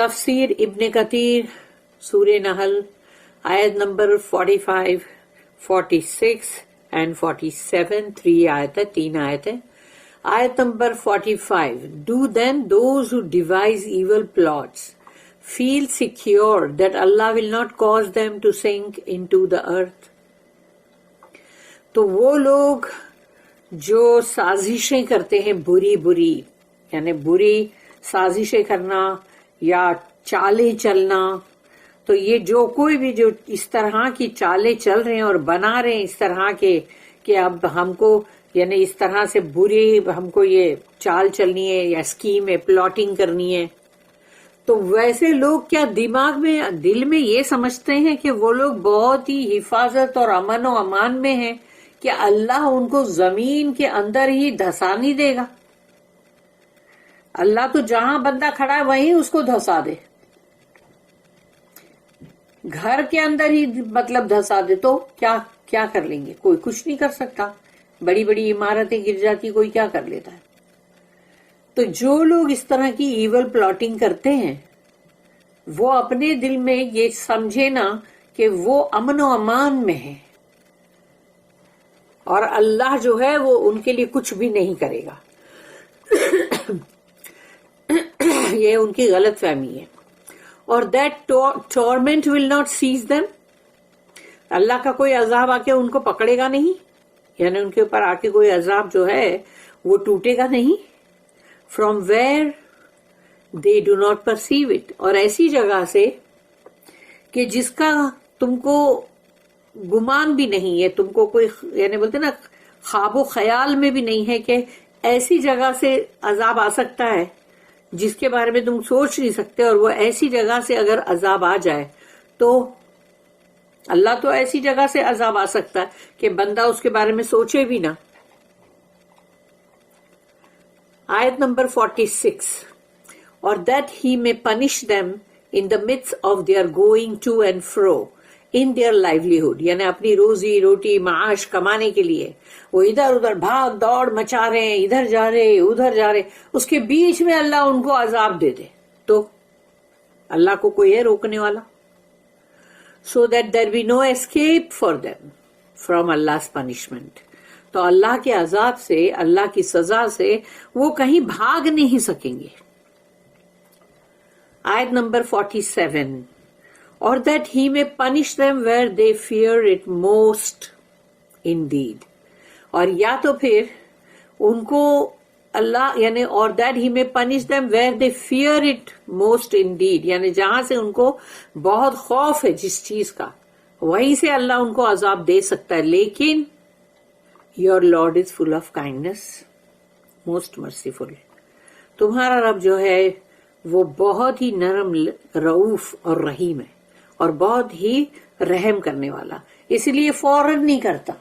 تفسیر ابن کثیر سورہ نحل آیت نمبر 45, 46 and 47, 3 آیت ہے, 3 آیت ہے. آیت number 45. Do then those who devise evil plots feel secure that Allah will not cause them to sink into the earth. تو وہ لوگ جو سازشیں کرتے ہیں بری بری, یعنی بری سازشیں کرنا یا چالیں چلنا, تو یہ جو کوئی بھی جو اس طرح کی چالیں چل رہے ہیں اور بنا رہے ہیں اس طرح کے کہ اب ہم کو یعنی اس طرح سے بری ہم کو یہ چال چلنی ہے یا اسکیم ہے, پلاٹنگ کرنی ہے, تو ویسے لوگ کیا دماغ میں دل میں یہ سمجھتے ہیں کہ وہ لوگ بہت ہی حفاظت اور امن و امان میں ہیں کہ اللہ ان کو زمین کے اندر ہی دھسا نہیں دے گا. اللہ تو جہاں بندہ کھڑا ہے وہیں اس کو دھسا دے, گھر کے اندر ہی مطلب دھسا دے تو کیا کر لیں گے؟ کوئی کچھ نہیں کر سکتا. بڑی بڑی عمارتیں گر جاتی, کوئی کیا کر لیتا ہے. تو جو لوگ اس طرح کی ایول پلاٹنگ کرتے ہیں وہ اپنے دل میں یہ سمجھے نا کہ وہ امن و امان میں ہے اور اللہ جو ہے وہ ان کے لیے کچھ بھی نہیں کرے گا. یہ ان کی غلط فہمی ہے. اور that torment will not seize them, اللہ کا کوئی عذاب آ کے ان کو پکڑے گا نہیں, یعنی ان کے اوپر آ کے کوئی عذاب جو ہے وہ ٹوٹے گا نہیں. from where they do not perceive it, اور ایسی جگہ سے کہ جس کا تم کو گمان بھی نہیں ہے, تم کو کوئی یعنی بولتے نا خواب و خیال میں بھی نہیں ہے کہ ایسی جگہ سے عذاب آ سکتا ہے جس کے بارے میں تم سوچ نہیں سکتے. اور وہ ایسی جگہ سے اگر عذاب آ جائے تو اللہ تو ایسی جگہ سے عذاب آ سکتا ہے کہ بندہ اس کے بارے میں سوچے بھی نہ. آیت نمبر 46. اور that he may punish them in the midst of their going to and fro in their livelihood, یعنی اپنی روزی روٹی معاش کمانے کے لیے وہ ادھر ادھر بھاگ دوڑ مچا رہے ہیں, ادھر جا رہے ادھر جا رہے, اس کے بیچ میں اللہ ان کو عذاب دے دے تو اللہ کو کوئی ہے روکنے والا. so that there be no escape for them from Allah's punishment, تو اللہ کے عذاب سے, اللہ کی سزا سے وہ کہیں بھاگ نہیں سکیں گے. آیت number 47. or that he may punish them where they fear it most indeed, اور یا تو پھر ان کو اللہ یعنی اور that he may punish them where they fear it most indeed, یعنی جہاں سے ان کو بہت خوف ہے جس چیز کا وہیں سے اللہ ان کو عذاب دے سکتا ہے. لیکن your Lord is full of kindness, most merciful, تمہارا رب جو ہے وہ بہت ہی نرم رؤوف اور رحیم ہے اور بہت ہی رحم کرنے والا. اس لیے فوراً نہیں کرتا,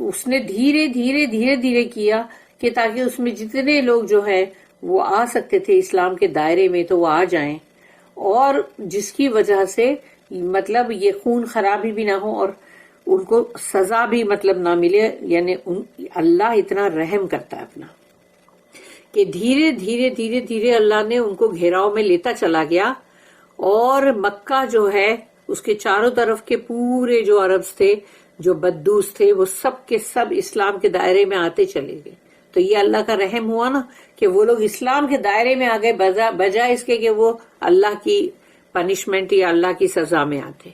اس نے دھیرے دھیرے دھیرے دھیرے کیا کہ تاکہ اس میں جتنے لوگ جو ہے وہ آ سکتے تھے اسلام کے دائرے میں تو وہ آ جائیں, اور جس کی وجہ سے مطلب یہ خون خرابی بھی نہ ہو اور ان کو سزا بھی مطلب نہ ملے. یعنی اللہ اتنا رحم کرتا ہے اپنا کہ دھیرے دھیرے دھیرے دھیرے اللہ نے ان کو گھیراؤ میں لیتا چلا گیا, اور مکہ جو ہے اس کے چاروں طرف کے پورے جو عرب تھے جو بدوس تھے وہ سب کے سب اسلام کے دائرے میں آتے چلے گئے. تو یہ اللہ کا رحم ہوا نا کہ وہ لوگ اسلام کے دائرے میں آ گئے بجائے اس کے کہ وہ اللہ کی پنشمنٹ یا اللہ کی سزا میں آتے.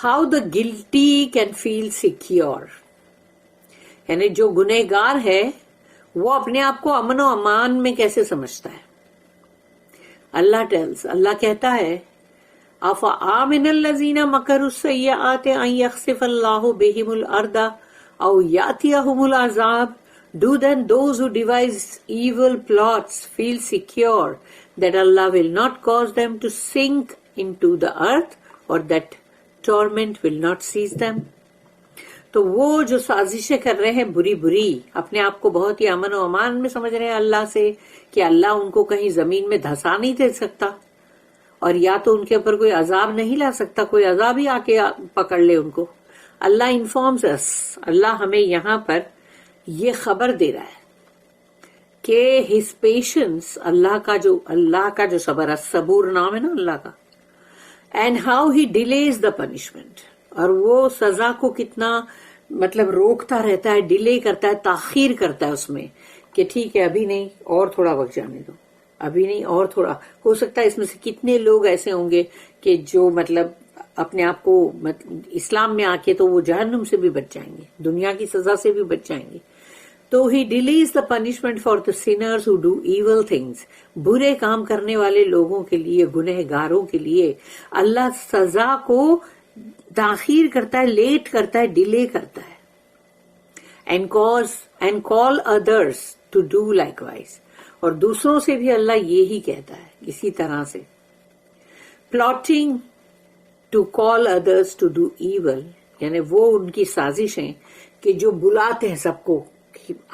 How the guilty can feel secure, یعنی جو گنہگار ہے وہ اپنے آپ کو امن و امان میں کیسے سمجھتا ہے. اللہ ٹیلز, اللہ کہتا ہے افآمن الذین مکروا السیئات ان یخسف اللہ بہم الارض او یاتیہم العذاب. Do then those who devise evil plots feel secure that Allah will not cause them to sink into the earth, or that torment will not seize them. تو وہ جو سازشیں کر رہے ہیں بری بری, اپنے آپ کو بہت ہی امن و امان میں سمجھ رہے ہیں اللہ سے کہ اللہ ان کو کہیں زمین میں دھسا نہیں دے سکتا, اور یا تو ان کے اوپر کوئی عذاب نہیں لا سکتا, کوئی عذاب ہی آ کے پکڑ لے ان کو. اللہ انفارمز اس, اللہ ہمیں یہاں پر یہ خبر دے رہا ہے کہ his patience, اللہ کا جو صبر، صبور نام ہے نا اللہ کا، and how he delays the punishment، اور وہ سزا کو کتنا مطلب روکتا رہتا ہے، ڈیلے کرتا ہے، تاخیر کرتا ہے اس میں، کہ ٹھیک ہے ابھی نہیں، اور تھوڑا وقت جانے دو، ابھی نہیں اور تھوڑا. ہو سکتا ہے اس میں سے کتنے لوگ ایسے ہوں گے کہ جو مطلب اپنے آپ کو اسلام میں آ کے تو وہ جہنم سے بھی بچ جائیں گے، دنیا کی سزا سے بھی بچ جائیں گے. تو ہی delays the punishment for the sinners who do evil things, برے کام کرنے والے لوگوں کے لیے، گنہ گاروں کے لیے اللہ سزا کو تاخیر کرتا ہے، لیٹ کرتا ہے، ڈیلے کرتا ہے. And call others to do likewise, اور دوسروں سے بھی اللہ یہی کہتا ہے اسی طرح سے. Plotting to call others to do evil, یعنی وہ ان کی سازشیں کہ جو بلاتے ہیں سب کو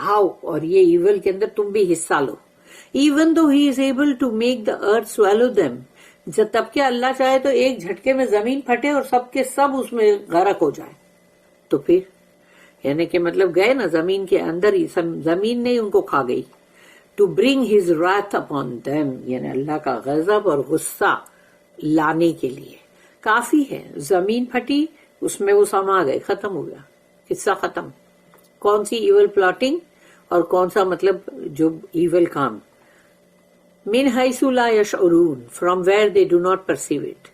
آؤ اور یہ ایول کے اندر تم بھی حصہ لو. Even though he is able to make the earth swallow them, جب تب کہ اللہ چاہے تو ایک جھٹکے میں زمین پھٹے اور سب کے سب اس میں غرق ہو جائے. تو پھر یعنی کہ مطلب گئے نا زمین کے اندر ہی، زمین نے ان کو کھا گئی. To bring his wrath upon them، یعنی اللہ کا غضب اور غصہ لانے کے لیے کافی ہے. زمین پھٹی، اس میں وہ سما گئے، ختم ہو گیا، قصہ ختم. کون سی ایول پلاٹنگ اور کون سا مطلب جو ایول کام. من حیث لا یشعرون، from where they do not perceive it,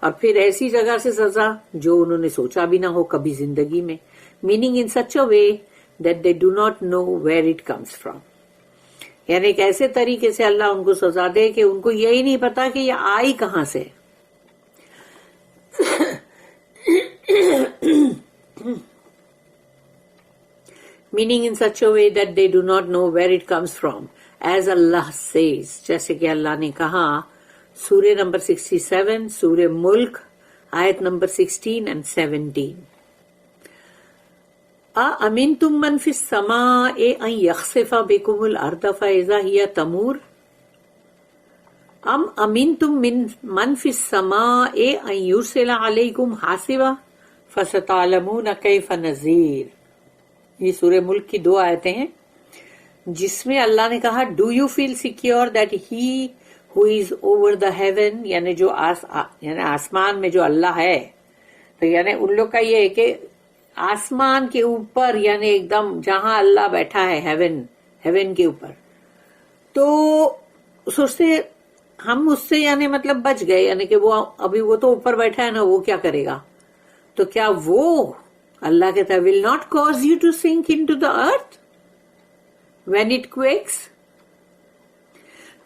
اور پھر ایسی جگہ سے سزا جو انہوں نے سوچا بھی نہ ہو کبھی زندگی میں. Meaning in such a way that they do not know where it comes from, یعنی ایک ایسے طریقے سے اللہ ان کو سزا دے کہ ان کو یہی نہیں پتا کہ یہ آئی کہاں سے. meaning in such a way that they do not know where it comes from, as Allah says، جیسے کہ اللہ نے کہا سورہ نمبر 67 سورہ ملک آیت نمبر 16 and 17. أَأَمِنْتُمْ مَنْ فِي السَّمَاءِ أَنْ يَخْسِفَ بِكُمُ الْأَرْضَ فَإِذَا هِيَ تَمُورُ أَمْ أَمِنْتُمْ مَنْ فِي السَّمَاءِ أَنْ يُرْسِلَ عَلَيْكُمْ حَاصِبًا فَسَتَعْلَمُونَ كَيْفَ نَذِيرِ. یہ سورہ ملک کی 2 آیتیں ہیں جس میں اللہ نے کہا do you feel secure that he who is over the heaven, یعنی جو یعنی آسمان میں جو اللہ ہے. تو یعنی ان لوگ کا یہ ہے کہ آسمان کے اوپر، یعنی ایک دم جہاں اللہ بیٹھا ہے ہیون کے اوپر، تو سوچتے ہم اس سے یعنی مطلب بچ گئے، یعنی کہ وہ ابھی وہ تو اوپر بیٹھا ہے نا، وہ کیا کرے گا. تو کیا وہ اللہ کہتا ہے will not cause you to sink into the earth when it quakes.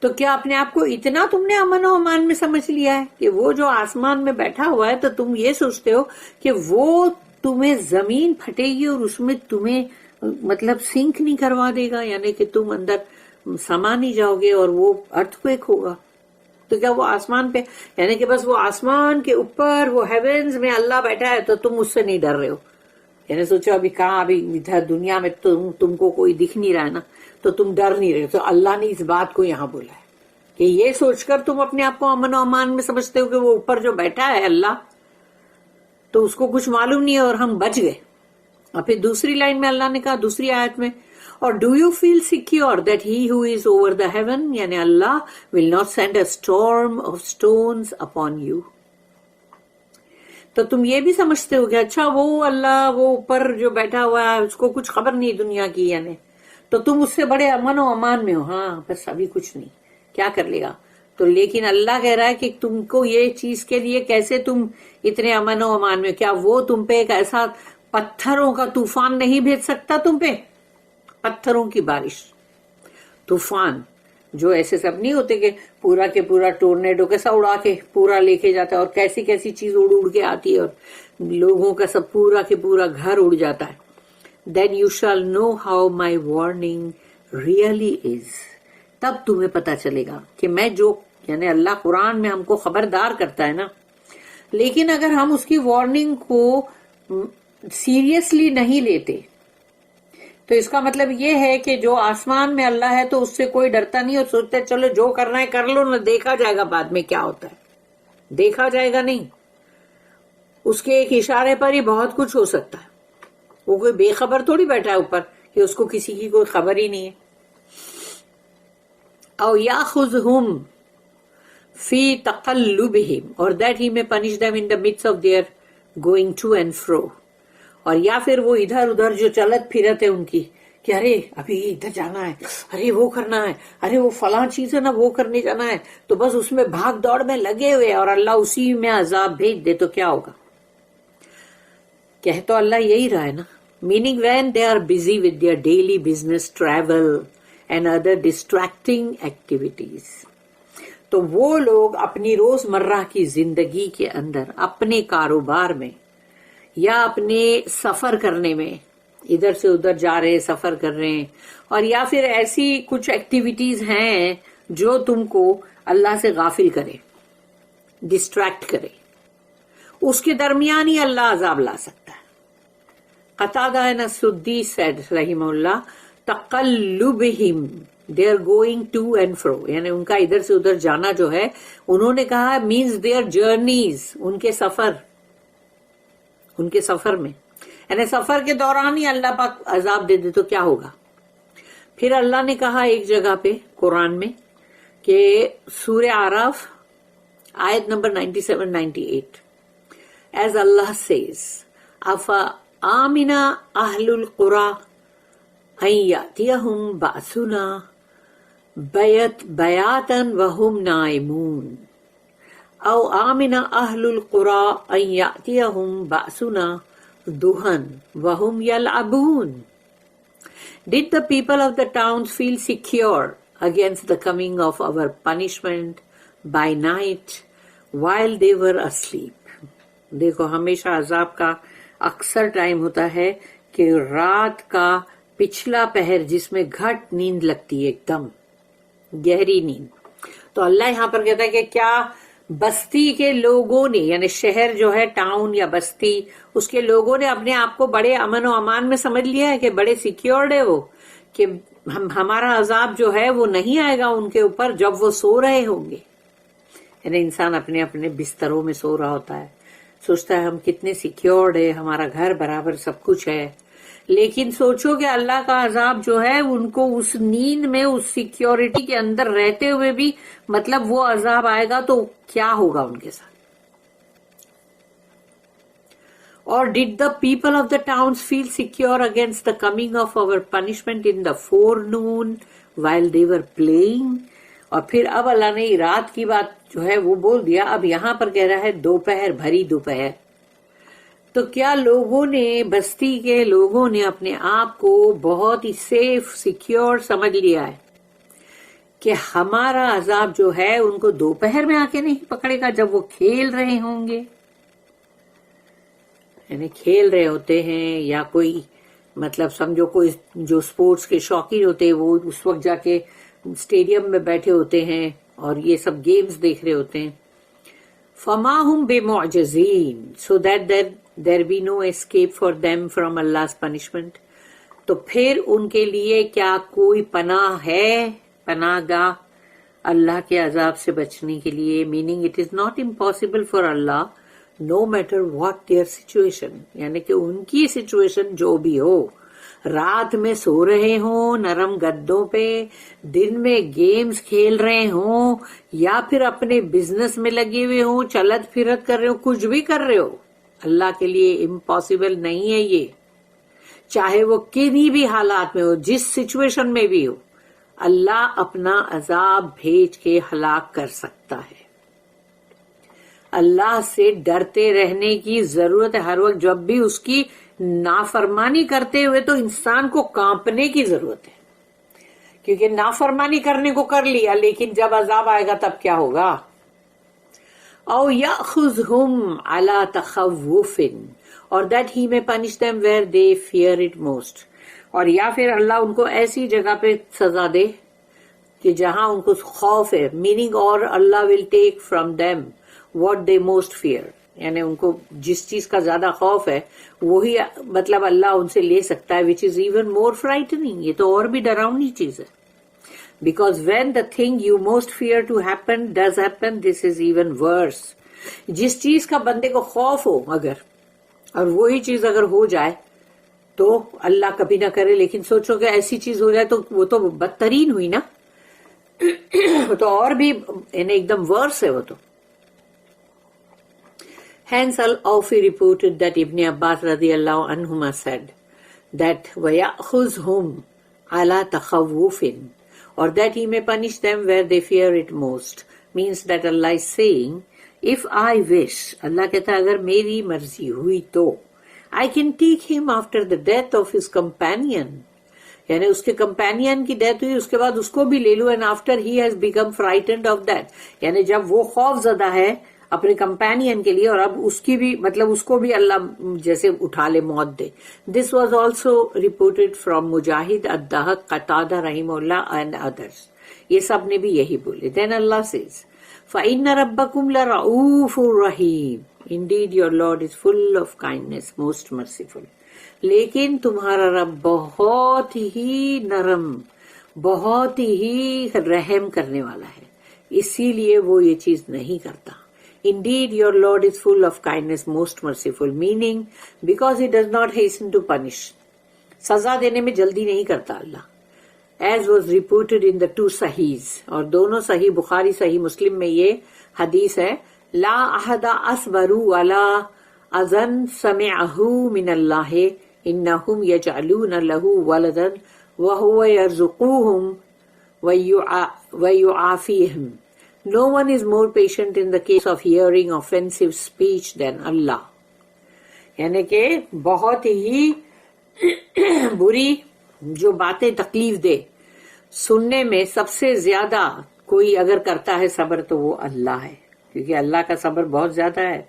تو کیا اپنے آپ کو اتنا تم نے امن و امان میں سمجھ لیا ہے کہ وہ جو آسمان میں بیٹھا ہوا ہے تو تم یہ سوچتے ہو کہ وہ تمہیں زمین پھٹے گی اور اس میں تمہیں مطلب سنک نہیں کروا دے گا، یعنی کہ تم اندر سما نہیں جاؤ گے اور وہ ارتھ کویک ہوگا. تو کیا وہ آسمان پہ، یعنی کہ بس وہ آسمان کے اوپر وہ ہیونز میں اللہ بیٹھا ہے تو تم اس سے نہیں ڈر رہے ہو؟ یعنی سوچو ابھی کہاں، ابھی ادھر دنیا میں تم کو کوئی دکھ نہیں رہا ہے نا، تو تم ڈر نہیں رہے. تو اللہ نے اس بات کو یہاں بولا ہے کہ یہ سوچ کر تم اپنے آپ کو امن و امان میں سمجھتے ہو کہ وہ اوپر جو بیٹھا ہے اللہ، تو اس کو کچھ معلوم نہیں ہے اور ہم بچ گئے. اور پھر دوسری لائن میں اللہ نے کہا دوسری آیت میں، اور do you feel secure that he who is over the heaven, یعنی Allah will not send a storm of stones upon you. تو تم یہ بھی سمجھتے ہو کہ اچھا وہ اللہ وہ اوپر جو بیٹھا ہوا ہے اس کو کچھ خبر نہیں دنیا کی، یعنی تو تم اس سے بڑے امن و امان میں ہو. ہاں بس ابھی کچھ نہیں، کیا کر لے گا. تو لیکن اللہ کہہ رہا ہے کہ تم کو یہ چیز کے لیے کیسے تم اتنے امن و امان میں، کیا وہ تم پہ ایک ایسا پتھروں کا طوفان نہیں بھیج سکتا تم پہ؟ پتھروں کی بارش، طوفان جو ایسے سب نہیں ہوتے کہ پورا کے پورا ٹورنیڈو کیسا اڑا کے پورا لے کے جاتا ہے اور کیسی کیسی چیز اڑ اڑ کے آتی ہے اور لوگوں کا سب پورا کے پورا گھر اڑ جاتا ہے. Then you shall know how my warning really is. تب تمہیں پتا چلے گا کہ میں جو، یعنی اللہ قرآن میں ہم کو خبردار کرتا ہے نا، لیکن اگر ہم اس کی وارننگ کو سیریسلی نہیں لیتے تو اس کا مطلب یہ ہے کہ جو آسمان میں اللہ ہے تو اس سے کوئی ڈرتا نہیں اور سوچتا ہے چلو جو کرنا ہے کر لو نا، دیکھا جائے گا بعد میں کیا ہوتا ہے. دیکھا جائے گا نہیں، اس کے ایک اشارے پر ہی بہت کچھ ہو سکتا ہے. وہ کوئی بے خبر تھوڑی بیٹھا ہے اوپر کہ اس کو کسی کی کوئی خبر ہی نہیں ہے. او یاخذہم فی تقلبہم اور that he may punish them in the midst of their going to and fro. اور یا پھر وہ ادھر ادھر جو چلت پھرت ہے ان کی کہ ارے ابھی ادھر جانا ہے، ارے وہ کرنا ہے، ارے وہ فلاں چیز ہے نا وہ کرنے جانا ہے، تو بس اس میں بھاگ دوڑ میں لگے ہوئے اور اللہ اسی میں عذاب بھیج دے تو کیا ہوگا؟ کہہ تو اللہ یہی رہا ہے نا. Meaning when they are busy with their daily business, travel and other distracting activities. تو وہ لوگ اپنی روز مرہ کی زندگی کے اندر اپنے کاروبار میں یا اپنے سفر کرنے میں ادھر سے ادھر جا رہے، سفر کر رہے ہیں، اور یا پھر ایسی کچھ ایکٹیویٹیز ہیں جو تم کو اللہ سے غافل کرے، ڈسٹریکٹ کرے، اس کے درمیان ہی اللہ عذاب لا سکتا ہے. قتادہ السدی said رحمہ اللہ تقلبہم they are going to and fro، یعنی ان کا ادھر سے ادھر جانا جو ہے انہوں نے کہا means their journeys، ان کے سفر میں، یعنی سفر کے دوران ہی اللہ پاک عذاب دے دے تو کیا ہوگا. پھر اللہ نے کہا ایک جگہ پہ قرآن میں کہ سورہ اعراف آیت نمبر 97-98 as Allah says افا آمن اہل القری ان یأتیہم بأسنا بیاتا وہم نائمون او آمن اہل القری ان یأتیہم بأسنا ضحی وہم یلعبون. Did the people of the towns feel secure against the coming of our punishment by night while they were asleep؟ دیکھو ہمیشہ عذاب کا اکثر ٹائم ہوتا ہے کہ رات کا پچھلا پہر جس میں گھٹ نیند لگتی ہے، ایک دم گہری نیند. تو اللہ یہاں پر کہتا ہے کہ کیا بستی کے لوگوں نے، یعنی شہر جو ہے ٹاؤن یا بستی، اس کے لوگوں نے اپنے آپ کو بڑے امن و امان میں سمجھ لیا ہے کہ بڑے سیکیورڈ ہے وہ، کہ ہمارا عذاب جو ہے وہ نہیں آئے گا ان کے اوپر جب وہ سو رہے ہوں گے. یعنی انسان اپنے اپنے بستروں میں سو رہا ہوتا ہے، سوچتا ہے ہم کتنے سیکیورڈ ہے، ہمارا گھر برابر سب کچھ ہے، لیکن سوچو کہ اللہ کا عذاب جو ہے ان کو اس نیند میں، اس سیکیورٹی کے اندر رہتے ہوئے بھی مطلب وہ عذاب آئے گا تو کیا ہوگا ان کے ساتھ. اور did the people of the towns feel secure against the coming of our punishment in the forenoon while they were playing. اور پھر اب اللہ نے رات کی بات جو ہے وہ بول دیا، اب یہاں پر کہہ رہا ہے دوپہر، بھری دوپہر. تو کیا لوگوں نے، بستی کے لوگوں نے اپنے آپ کو بہت ہی سیف، سیکیور سمجھ لیا ہے کہ ہمارا عذاب جو ہے ان کو دوپہر میں آ کے نہیں پکڑے گا جب وہ کھیل رہے ہوں گے؟ یعنی کھیل رہے ہوتے ہیں یا کوئی مطلب سمجھو کوئی جو سپورٹس کے شوقین ہوتے ہیں وہ اس وقت جا کے اسٹیڈیم میں بیٹھے ہوتے ہیں اور یہ سب گیمز دیکھ رہے ہوتے ہیں. فما ہم بمعجزین so that there be no escape for them from Allah's punishment. تو پھر ان کے لیے کیا کوئی پناہ ہے، پناہ گاہ اللہ کے عذاب سے بچنے کے لیے؟ Meaning it is not impossible for Allah no matter what their situation، یعنی کہ ان کی سچویشن جو بھی ہو، رات میں سو رہے ہوں نرم گدوں پہ، دن میں گیمز کھیل رہے ہوں، یا پھر اپنے بزنس میں لگے ہوئے ہوں، چلت پھرت کر رہے ہو، کچھ بھی کر رہے ہو، اللہ کے لیے امپاسبل نہیں ہے یہ. چاہے وہ کنی بھی حالات میں ہو، جس سچویشن میں بھی ہو، اللہ اپنا عذاب بھیج کے ہلاک کر سکتا ہے. اللہ سے ڈرتے رہنے کی ضرورت ہے ہر وقت. جب بھی اس کی نافرمانی کرتے ہوئے تو انسان کو کانپنے کی ضرورت ہے، کیونکہ نافرمانی کرنے کو کر لیا، لیکن جب عذاب آئے گا تب کیا ہوگا؟ او یاخذہم علی تخوف اور that he may punish them where they fear it most. اور یا پھر اللہ ان کو ایسی جگہ پہ سزا دے کہ جہاں ان کو خوف ہے، میننگ اور Allah will take from them what they most fear، یعنی ان کو جس چیز کا زیادہ خوف ہے وہی مطلب اللہ ان سے لے سکتا ہے، which is even more frightening. یہ تو اور بھی ڈراؤنی چیز ہے. Because when the thing you most fear to happen does happen, this is even worse. جس چیز کا بندے کو خوف ہو اگر، اور وہی چیز اگر ہو جائے تو اللہ کبھی نہ کرے، لیکن سوچو کہ ایسی چیز ہو جائے تو وہ تو بدترین ہوئی نا. تو اور بھی یعنی ایک دم ورس ہے وہ تو. Hence Al-Awfi reported that Ibn Abbas radiallahu anhuma said that وَيَأْخُذْهُمْ عَلَى تَخَوُّفٍ, or that he may punish them where they fear it most, means that Allah is saying, if I wish, Allah کہتا ہے اگر میری مرضی ہوئی تو I can take him after the death of his companion, یعنی اس کے کمپینین کی ڈیتھ ہوئی اس کے بعد اس کو بھی لے لو, and after he has become frightened of that, یعنی جب وہ خوف زدہ ہے اپنے کمپینین کے لیے اور اب اس کی بھی مطلب اس کو بھی اللہ جیسے اٹھا لے, موت دے. This was also reported from Mujahid, al Dahhak, Qatadah رحمہ اللہ اینڈ ادرس, یہ سب نے بھی یہی بولے. دین اللہ سیز فَإِنَّ رَبَّكُمْ لَرَؤُوفٌ رَحِيمٌ, indeed your Lord is full of kindness, most merciful. لیکن تمہارا رب بہت ہی نرم, بہت ہی رحم کرنے والا ہے, اسی لیے وہ یہ چیز نہیں کرتا. Indeed, your Lord is full of kindness, most merciful, meaning because he does not hasten to punish. سزا دینے میں جلدی نہیں کرتا اللہ. As was reported in the two Sahihs, اور دونوں صحیح بخاری صحیح مسلم میں یہ حدیث ہے, لا احد اصبر ولا اذن سمعه من اللہ انہم یجعلون له ولدا وهو يرزقهم ويعافيهم. No one is more patient in the case of hearing offensive speech than Allah. یعنی کہ بہت ہی بری جو باتیں تکلیف دے سننے میں سب سے زیادہ کوئی اگر کرتا ہے صبر تو وہ اللہ ہے, کیونکہ اللہ کا صبر بہت زیادہ ہے.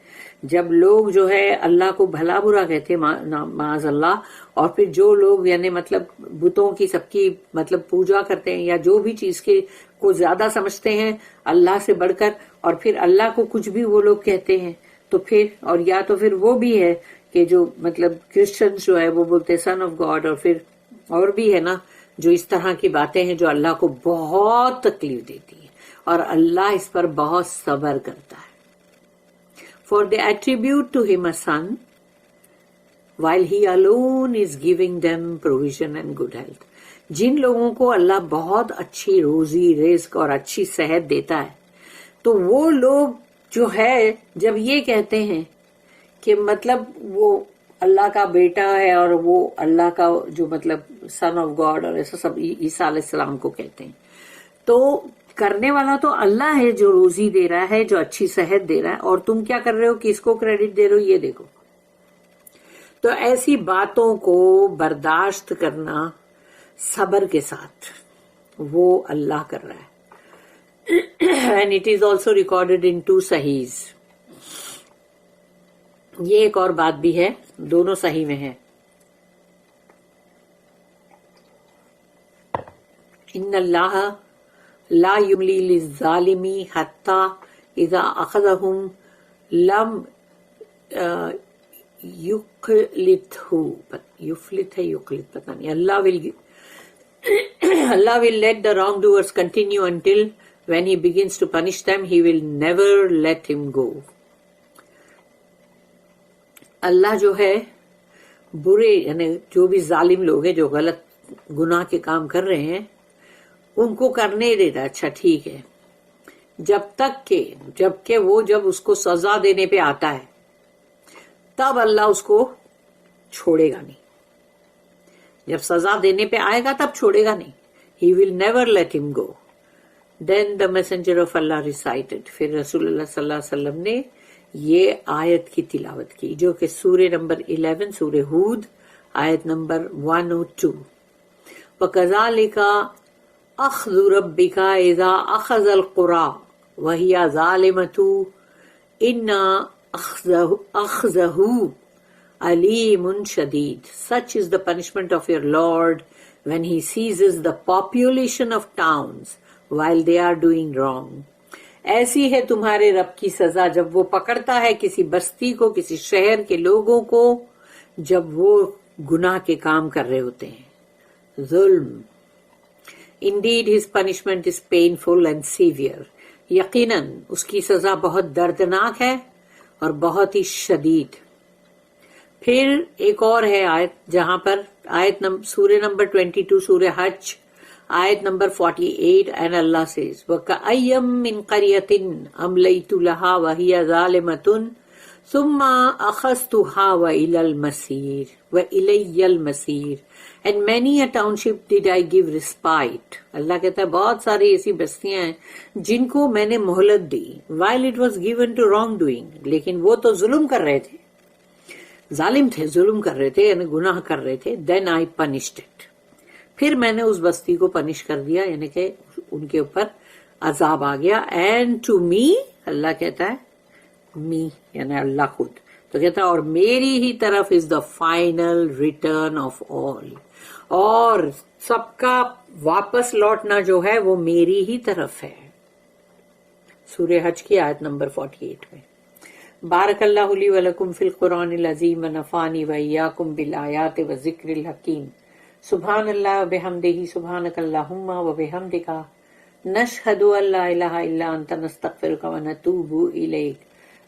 جب لوگ جو ہے اللہ کو بھلا برا کہتے معاذ اللہ, اور پھر جو لوگ یعنی مطلب بتوں کی سب کی مطلب پوجا کرتے ہیں یا جو بھی چیز کے کو زیادہ سمجھتے ہیں اللہ سے بڑھ کر, اور پھر اللہ کو کچھ بھی وہ لوگ کہتے ہیں, تو پھر اور یا تو پھر وہ بھی ہے کہ جو مطلب کرسچنز جو ہے وہ بولتے سن آف گاڈ, اور پھر اور بھی ہے نا جو اس طرح کی باتیں ہیں جو اللہ کو بہت تکلیف دیتی ہیں, اور اللہ اس پر بہت صبر کرتا ہے. For they attribute to him a son, while he alone is giving them provision and good health. جن لوگوں کو اللہ بہت اچھی روزی رزق اور اچھی صحت دیتا ہے, تو وہ لوگ جو ہے جب یہ کہتے ہیں کہ مطلب وہ اللہ کا بیٹا ہے اور وہ اللہ کا جو مطلب سن آف گاڈ اور ایسا سب عیسیٰ علیہ السلام کو کہتے ہیں, تو کرنے والا تو اللہ ہے جو روزی دے رہا ہے, جو اچھی صحت دے رہا ہے, اور تم کیا کر رہے ہو, کس کو کریڈٹ دے رہے ہو, یہ دیکھو. تو ایسی باتوں کو برداشت کرنا صبر کے ساتھ وہ اللہ کر رہا ہے. And it is also recorded in two صحیحز. یہ ایک اور بات بھی ہے, دونوں صحیح میں ہے. ان اللہ لا یملی للظالم حتی اذا اخذہم لم یفلت پتہ نہیں. Allah will let the wrongdoers continue until when he begins to punish them, he will never let him go. اللہ جو ہے برے یعنی جو بھی ظالم لوگ ہیں جو غلط گناہ کے کام کر رہے ہیں ان کو کرنے دیتا. اچھا ٹھیک ہے, جب کہ وہ جب اس کو سزا دینے پہ آتا ہے تب اللہ اس کو چھوڑے گا نہیں. جب سزا دینے پہ آئے گا تب چھوڑے گا نہیں. He will never let him go. Then the messenger of Allah recited. پھر رسول اللہ صلی اللہ علیہ وسلم نے یہ آیت کی تلاوت کی جو کہ سورہ نمبر 11 سورہ ہود آیت نمبر 102. وَكَذَلِكَ أَخْذُ رَبِّكَ إِذَا أَخَذَ الْقُرَى وَهِيَ ظَالِمَةٌ إِنَّ أَخْذَهُ عَلِيمٌ شَدِيدٌ. Such is the punishment of your Lord when he seizes the population of towns while they are doing wrong. ایسی ہے تمہارے رب کی سزا جب وہ پکڑتا ہے کسی بستی کو, کسی شہر کے لوگوں کو جب وہ گناہ کے کام کر رہے ہوتے ہیں, ظلم. Indeed his punishment is painful and severe. یقیناً اس کی سزا بہت دردناک ہے اور بہت ہی شدید. پھر ایک اور ہے آیت جہاں پر آیت سورہ نمبر 22 سورہ حج Ayat number 48, and Allah says, وَكَأَيَّم مِّن قَرْيَةٍ أَمْلَيْتُ لَهَا وَهِيَ ظَالِمَةٌ ثُمَّ أَخَذْتُهَا وَإِلَيَّ الْمَصِيرُ. And many a township did I give respite. اللہ کہتا ہے بہت ساری ایسی بستیاں ہیں جن کو میں نے مہلت دی, while it was given to wrong doing. لیکن وہ تو ظلم کر رہے تھے, ظالم تھے, ظلم کر رہے تھے, یعنی گناہ کر رہے تھے. Then I punished it. پھر میں نے اس بستی کو پنش کر دیا, یعنی کہ ان کے اوپر عذاب آ گیا. And to me, اللہ کہتا ہے me, یعنی اللہ خود تو کہتا ہے اور میری ہی طرف is the final return of all. اور سب کا واپس لوٹنا جو ہے وہ میری ہی طرف ہے. سورہ حج کی آیت نمبر 48 میں. بارک اللہ لی ولکم فی القرآن العظیم ونفعنی وإیاکم بالآیات والذکر الحکیم. سبحان اللہ وبحمدہ سبحانک اللہم وبحمدک نشہد ان لا الہ الا انت نستغفرک ونتوب الیک.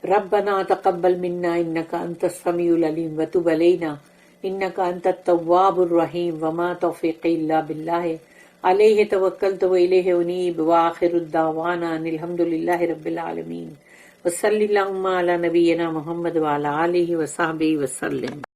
ربنا تقبل منا انک انت السمیع العلیم وتب علینا انک انت التواب الرحیم وما توفیقی الا باللہ علیہ توکلت والیہ انیب وآخر الدعوانا ان الحمد للہ رب العالمین وصلی اللہم علی نبینا محمد وعلی آلہ وصحبہ وسلم.